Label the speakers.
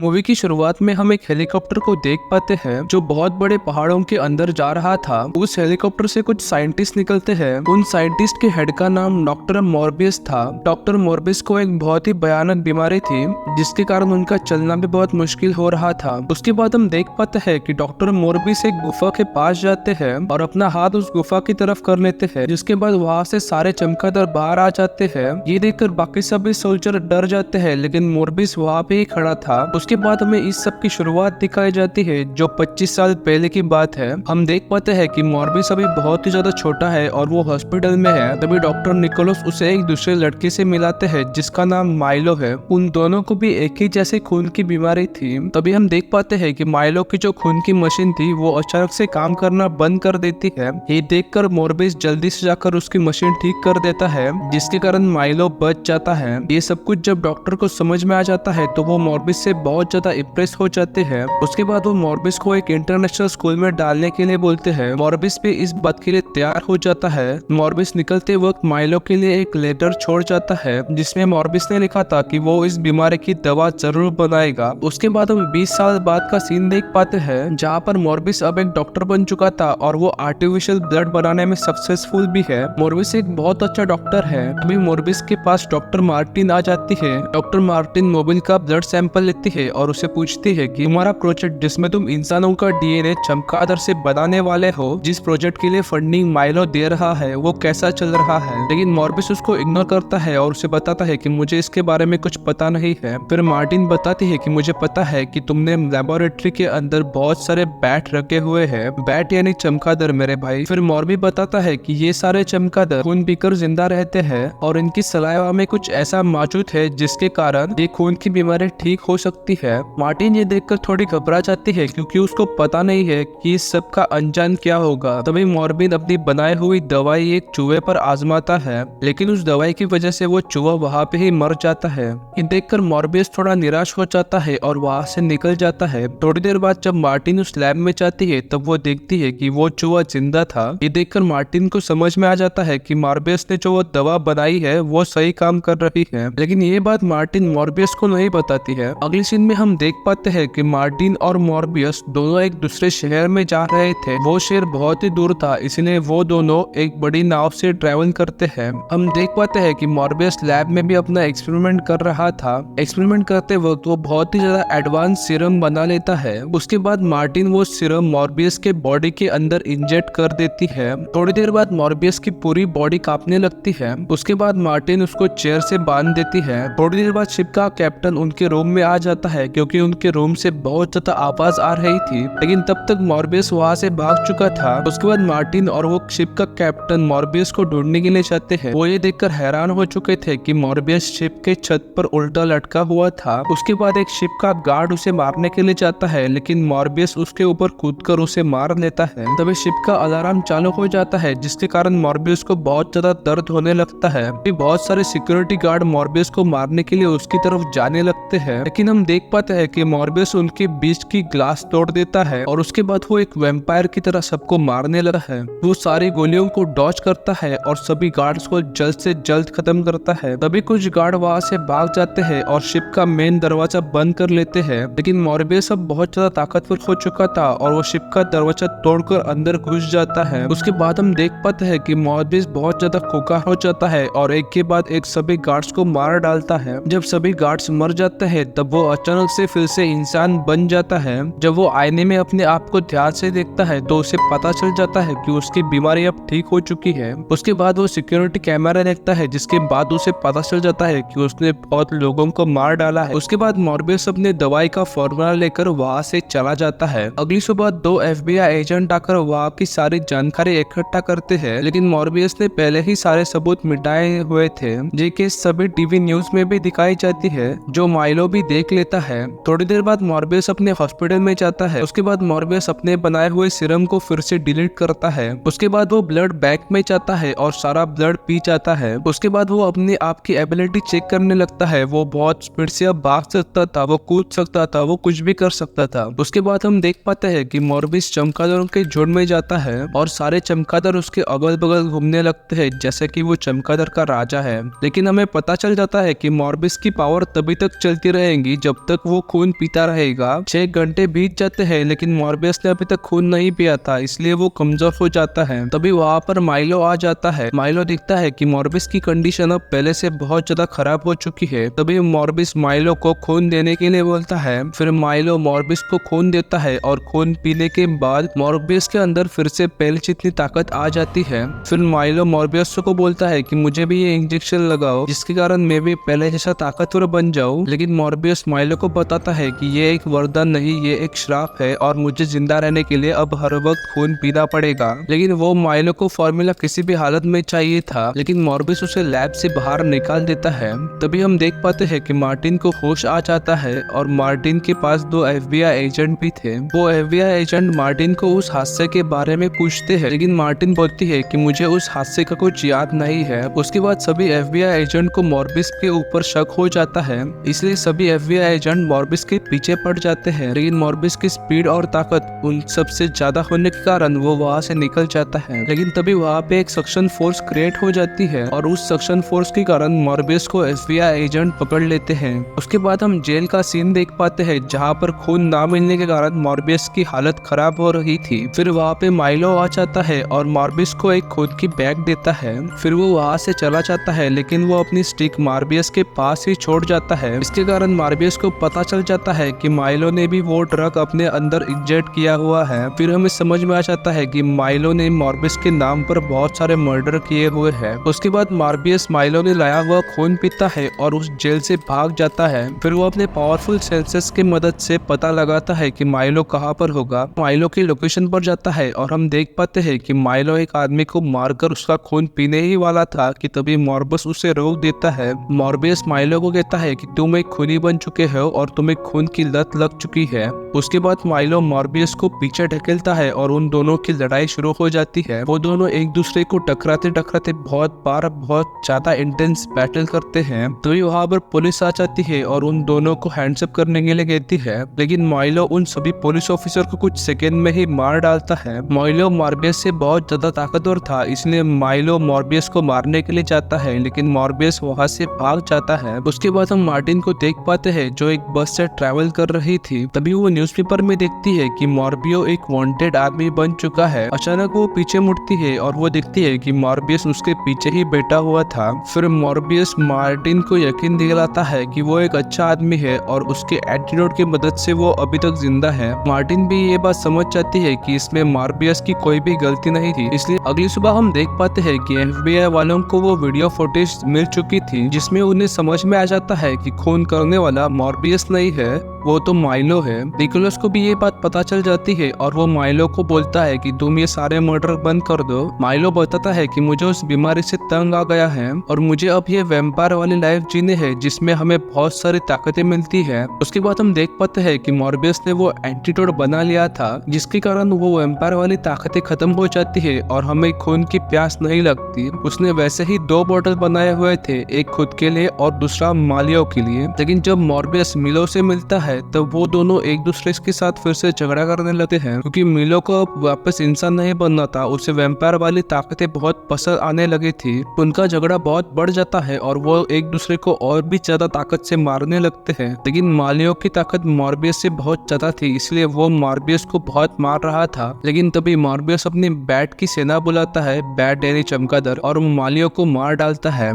Speaker 1: Movie की शुरुआत में हम एक हेलीकॉप्टर को देख पाते हैं जो बहुत बड़े पहाड़ों के अंदर जा रहा था। उस हेलीकॉप्टर से कुछ साइंटिस्ट निकलते हैं। उन साइंटिस्ट के हेड का नाम डॉक्टर मॉर्बियस था। डॉक्टर मॉर्बियस को एक बहुत ही भयानक बीमारी थी जिसके कारण उनका चलना भी बहुत मुश्किल हो रहा था। उसके बाद हम देख पाते हैं कि डॉक्टर मॉर्बियस एक गुफा के पास जाते हैं और अपना हाथ उस गुफा की तरफ कर लेते हैं, जिसके बाद वहाँ से सारे चमगादड़ बाहर आ जाते हैं। ये देखकर बाकी सभी सोल्जर डर जाते हैं, लेकिन मॉर्बियस वहाँ पे ही खड़ा था। उसके बाद हमें इस सब की शुरुआत दिखाई जाती है जो 25 साल पहले की बात है। हम देख पाते हैं कि मॉर्बियस अभी बहुत ही ज्यादा छोटा है और वो हॉस्पिटल में है। तभी डॉक्टर निकोलस उसे एक दूसरे लड़के से मिलाते हैं जिसका नाम माइलो है। उन दोनों को भी एक ही जैसे खून की बीमारी थी। तभी हम देख पाते हैं कि माइलो की जो खून की मशीन थी वो अचानक से काम करना बंद कर देती है। ये देखकर मॉर्बियस जल्दी से जाकर उसकी मशीन ठीक कर देता है, जिसके कारण माइलो बच जाता है। ये सब कुछ जब डॉक्टर को समझ में आ जाता है तो वो मॉर्बियस से बहुत ज्यादा इम्प्रेस हो जाते हैं। उसके बाद वो मॉर्बियस को एक इंटरनेशनल स्कूल में डालने के लिए बोलते हैं। मॉर्बियस भी इस बात के लिए तैयार हो जाता है। मॉर्बियस निकलते वक्त माइलो के लिए एक लेटर छोड़ जाता है जिसमें मॉर्बियस ने लिखा था कि वो इस बीमारी की दवा जरूर बनाएगा। उसके बाद हम 20 साल बाद का सीन देख पाते हैं जहाँ पर मॉर्बियस अब एक डॉक्टर बन चुका था और वो आर्टिफिशियल ब्लड बनाने में सक्सेसफुल भी है। मॉर्बियस एक बहुत अच्छा डॉक्टर है। अभी मॉर्बियस के पास डॉक्टर मार्टिन आ जाती है। डॉक्टर मार्टिन मोबिल का ब्लड सैंपल लेती है और उसे पूछती है कि तुम्हारा प्रोजेक्ट जिसमें तुम इंसानों का डीएनए चमगादड़ से बनाने वाले हो, जिस प्रोजेक्ट के लिए फंडिंग माइलो दे रहा है, वो कैसा चल रहा है। लेकिन मॉर्बियस उसको इग्नोर करता है और उसे बताता है कि मुझे इसके बारे में कुछ पता नहीं है। फिर मार्टिन बताती है कि मुझे पता है कि तुमने लेबोरेटरी के अंदर बहुत सारे बैट रखे हुए हैं। बैट यानी चमगादड़ मेरे भाई। फिर मॉर्बी बताता है कि ये सारे चमगादड़ खून पीकर जिंदा रहते हैं और इनकी सलाइवा में कुछ ऐसा मौजूद है जिसके कारण ये खून की बीमारी ठीक हो सकती है। मार्टिन ये देखकर थोड़ी घबरा जाती है क्योंकि उसको पता नहीं है कि इस सब का अंजाम क्या होगा। तभी मॉर्बिन अपनी बनाई हुई दवाई एक चूहे पर आजमाता है, लेकिन उस दवाई की वजह से वो चूहा वहाँ पे ही मर जाता है। ये देखकर मॉर्बियस थोड़ा निराश हो जाता है और वहाँ से निकल जाता है। थोड़ी देर बाद जब मार्टिन उस लैब में जाती है तब वो देखती है कि वो चूहा जिंदा था। ये देखकर मार्टिन को समझ में आ जाता है कि मॉर्बियस ने जो वो दवा बनाई है वो सही काम कर रही है, लेकिन ये बात मार्टिन मॉर्बियस को नहीं बताती है। अगले सीन में हम देख पाते हैं कि मार्टिन और मॉर्बियस दोनों एक दूसरे शहर में जा रहे थे। वो शहर बहुत ही दूर था, इसलिए वो दोनों एक बड़ी नाव से ट्रेवल करते हैं। हम देख पाते हैं कि मॉर्बियस लैब में भी अपना एक्सपेरिमेंट कर रहा था। एक्सपेरिमेंट करते वक्त वो बहुत ही ज्यादा एडवांस सीरम बना लेता है। उसके बाद मार्टिन वो सीरम मॉर्बियस के बॉडी के अंदर इंजेक्ट कर देती है। थोड़ी देर बाद मॉर्बियस की पूरी बॉडी कांपने लगती है। उसके बाद मार्टिन उसको चेयर से बांध देती है। थोड़ी देर बाद शिप का कैप्टन उनके रूम में आ जाता है क्योंकि उनके रूम से बहुत ज्यादा आवाज आ रही थी, लेकिन तब तक मॉर्बियस वहाँ से भाग चुका था। उसके बाद मार्टिन और वो शिप का कैप्टन मॉर्बियस को ढूंढने के लिए जाते हैं। वो ये देखकर हैरान हो चुके थे कि मॉर्बियस शिप के छत पर उल्टा लटका हुआ था। उसके बाद एक शिप का गार्ड उसे मारने के लिए जाता है, लेकिन मॉर्बियस उसके ऊपर कूदकर उसे मार लेता है। तभी शिप का अलार्म चालू हो जाता है जिसके कारण मॉर्बियस को बहुत ज्यादा दर्द होने लगता है। बहुत सारे सिक्योरिटी गार्ड मॉर्बियस को मारने के लिए उसकी तरफ जाने लगते हैं, लेकिन हम देख पाते हैं कि मॉर्बियस उनके बीच की ग्लास तोड़ देता है और उसके बाद वो एक वैम्पायर की तरह सबको मारने लगा है। वो सारी गोलियों को डॉज करता है और सभी गार्ड्स को जल्द से जल्द खत्म करता है। तभी कुछ गार्ड वहाँ से भाग जाते हैं और शिप का मेन दरवाजा बंद कर लेते हैं, लेकिन मॉर्बियस अब बहुत ज्यादा ताकतवर हो चुका था और वो शिप का दरवाजा तोड़कर अंदर घुस जाता है। उसके बाद हम देख पाते हैं कि मॉर्बियस बहुत ज्यादा खोखा हो जाता है और एक के बाद एक सभी गार्ड्स को मार डालता है। जब सभी गार्ड्स मर जाते हैं तब वो अचानक से फिर से इंसान बन जाता है। जब वो आईने में अपने आप को ध्यान से देखता है तो उसे पता चल जाता है कि उसकी बीमारी अब ठीक हो चुकी है। उसके बाद वो सिक्योरिटी कैमरा देखता है जिसके बाद उसे पता चल जाता है कि उसने बहुत लोगों को मार डाला है। उसके बाद मॉर्बियस अपने दवाई का फॉर्मूला लेकर वहाँ से चला जाता है। अगली सुबह 2 FBI एजेंट आकर वहाँ की सारी जानकारी इकट्ठा करते हैं, लेकिन मॉर्बियस ने पहले ही सारे सबूत मिटाए हुए थे। ये केस सभी टीवी न्यूज में भी दिखाई जाती है जो माइलो भी देख लेता है। थोड़ी देर बाद मॉर्बियस अपने हॉस्पिटल में जाता है। उसके बाद मॉर्बियस अपने बनाए हुए सीरम को फिर से डिलीट करता है। उसके बाद वो ब्लड बैंक में जाता है और सारा ब्लड पी जाता है। उसके बाद वो अपने आप की एबिलिटी चेक करने लगता है। वो बहुत स्पीड से अब भाग सकता था, वो कूद सकता था, वो कुछ भी कर सकता था। उसके बाद हम देख पाते हैं कि मॉर्बियस चमगादड़ों के झुंड में जाता है और सारे चमगादड़ उसके अगल बगल घूमने लगते हैं जैसे कि वो चमगादड़ का राजा है। लेकिन हमें पता चल जाता है कि मॉर्बियस की पावर तभी तक चलती रहेगी जब तक वो खून पीता रहेगा। 6 घंटे बीत जाते हैं लेकिन मॉर्बियस ने अभी तक खून नहीं पिया था, इसलिए वो कमजोर हो जाता है। तभी वहाँ पर माइलो आ जाता है। माइलो दिखता है कि मॉर्बियस की कंडीशन अब पहले से बहुत ज्यादा खराब हो चुकी है। तभी मॉर्बियस माइलो को खून देने के लिए बोलता है। फिर माइलो मॉर्बियस को खून देता है और खून पीने के बाद मॉर्बियस के अंदर फिर से पहले जितनी ताकत आ जाती है। फिर माइलो मॉर्बियस को बोलता है कि मुझे भी ये इंजेक्शन लगाओ जिसके कारण मैं भी पहले जैसा ताकतवर बन जाऊं। लेकिन मॉर्बियस माइलो को बताता है कि ये एक वरदान नहीं, ये एक श्राप है और मुझे जिंदा रहने के लिए अब हर वक्त खून पीना पड़ेगा। लेकिन वो माइलो को फॉर्मूला किसी भी हालत में चाहिए था, लेकिन मॉर्बियस उसे लैब से बाहर निकाल देता है। तभी हम देख पाते हैं कि मार्टिन को होश आ जाता है और मार्टिन के पास 2 FBI एजेंट भी थे। वो FBI एजेंट मार्टिन को उस हादसे के बारे में पूछते हैं, लेकिन मार्टिन बोलती है कि मुझे उस हादसे का कुछ याद नहीं है। उसके बाद सभी FBI एजेंट को मॉर्बियस के ऊपर शक हो जाता है, इसलिए सभी FBI एजेंट मॉर्बियस के पीछे पड़ जाते हैं। लेकिन मॉर्बियस की स्पीड और ताकत उन सबसे ज्यादा होने के कारण वो वहाँ से निकल जाता है। लेकिन तभी वहाँ पे एक सक्शन फोर्स क्रिएट हो जाती है और उस सक्शन फोर्स के कारण मॉर्बियस को FBI एजेंट पकड़ लेते हैं। उसके बाद हम जेल का सीन देख पाते हैं जहाँ पर खून ना मिलने के कारण मॉर्बियस की हालत खराब हो रही थी। फिर वहाँ पे माइलो आ जाता है और मॉर्बियस को एक खून की बैग देता है। फिर वो वहाँ से चला जाता है, लेकिन वो अपनी स्टिक मॉर्बियस के पास ही छोड़ जाता है। इसके कारण मॉर्बियस को पता चल जाता है कि माइलो ने भी वो ड्रग अपने अंदर इंजेक्ट किया हुआ है। फिर हमें समझ में आ जाता है कि माइलो ने मॉर्बियस के नाम पर बहुत सारे मर्डर किए हुए हैं। उसके बाद मॉर्बियस माइलो ने लाया हुआ खून पीता है और उस जेल से भाग जाता है। फिर वो अपने पावरफुल सेंसेस की मदद से पता लगाता है कि माइलो कहाँ पर होगा। माइलो की लोकेशन पर जाता है और हम देख पाते हैं कि माइलो एक आदमी को मारकर उसका खून पीने ही वाला था कि तभी मॉर्बियस उसे रोक देता है। मॉर्बियस माइलो को कहता है कि तुम एक खूनी बन चुके हो और तुम्हें खून की लत लग चुकी है। उसके बाद माइलो मॉर्बियस को पीछे ढकेलता है और उन दोनों की लड़ाई शुरू हो जाती है। वो दोनों एक दूसरे को टकराते टकराते बहुत बार बहुत ज्यादा इंटेंस बैटल करते हैं। तो वहाँ पर पुलिस आ जाती है और उन दोनों को हैंड्सअप करने के लिए कहती है, लेकिन माइलो उन सभी पुलिस ऑफिसर को कुछ सेकेंड में ही मार डालता है। माइलो मॉर्बियस से बहुत ज्यादा ताकतवर था, इसलिए माइलो मॉर्बियस को मारने के लिए जाता है, लेकिन मॉर्बियस वहाँ से भाग जाता है। उसके बाद हम मार्टिन को देख पाते हैं जो एक बस से ट्रैवल कर रही थी। तभी वो न्यूज़पेपर में देखती है कि मॉर्बियो एक वांटेड आदमी बन चुका है। अचानक वो पीछे मुड़ती है और वो देखती है कि मॉर्बियस उसके पीछे ही बैठा हुआ था। फिर मॉर्बियस मार्टिन को यकीन दिलाता है कि वो एक अच्छा आदमी है और उसके एटीट्यूड की मदद से वो अभी तक जिंदा है। मार्टिन भी ये बात समझ जाती है कि इसमें मॉर्बियस की कोई भी गलती नहीं थी, इसलिए अगली सुबह हम देख पाते हैं कि FBI वालों को वो वीडियो फुटेज मिल चुकी थी जिसमें उन्हें समझ में आ जाता है कि खून करने वाला मॉर्बियस नहीं है, वो तो माइलो है। निकोलस को भी ये बात पता चल जाती है और वो माइलो को बोलता है कि तुम ये सारे मर्डर बंद कर दो। माइलो बताता है कि मुझे उस बीमारी से तंग आ गया है और मुझे अब ये वैम्पायर वाली लाइफ जीने है जिसमें हमें बहुत सारी ताकतें मिलती है। उसके बाद हम देख पाते हैं कि मॉर्बियस ने वो एंटीडोट बना लिया था जिसके कारण वो वैम्पायर वाली ताकतें खत्म हो जाती है और हमें खून की प्यास नहीं लगती। उसने वैसे ही 2 बोतल बनाए हुए थे, एक खुद के लिए और दूसरा मालियो के लिए। लेकिन जब मॉर्बियस मिलो से मिलता है तब वो दोनों एक दूसरे के साथ फिर से झगड़ा करने लगते हैं, क्योंकि मिलो को अब वापस इंसान नहीं बनना था, उसे वैम्पायर वाली ताकतें बहुत पसंद आने लगी थी। उनका झगड़ा बहुत बढ़ जाता है और वो एक दूसरे को और भी ज्यादा ताकत से मारने लगते हैं। लेकिन मालियो की ताकत मॉर्बियस से बहुत ज्यादा थी, इसलिए वो मॉर्बियस को बहुत मार रहा था। लेकिन तभी मॉर्बियस अपनी बैट की सेना बुलाता है, बैट यानी चमगादड़, और मालियो को मार डालता है।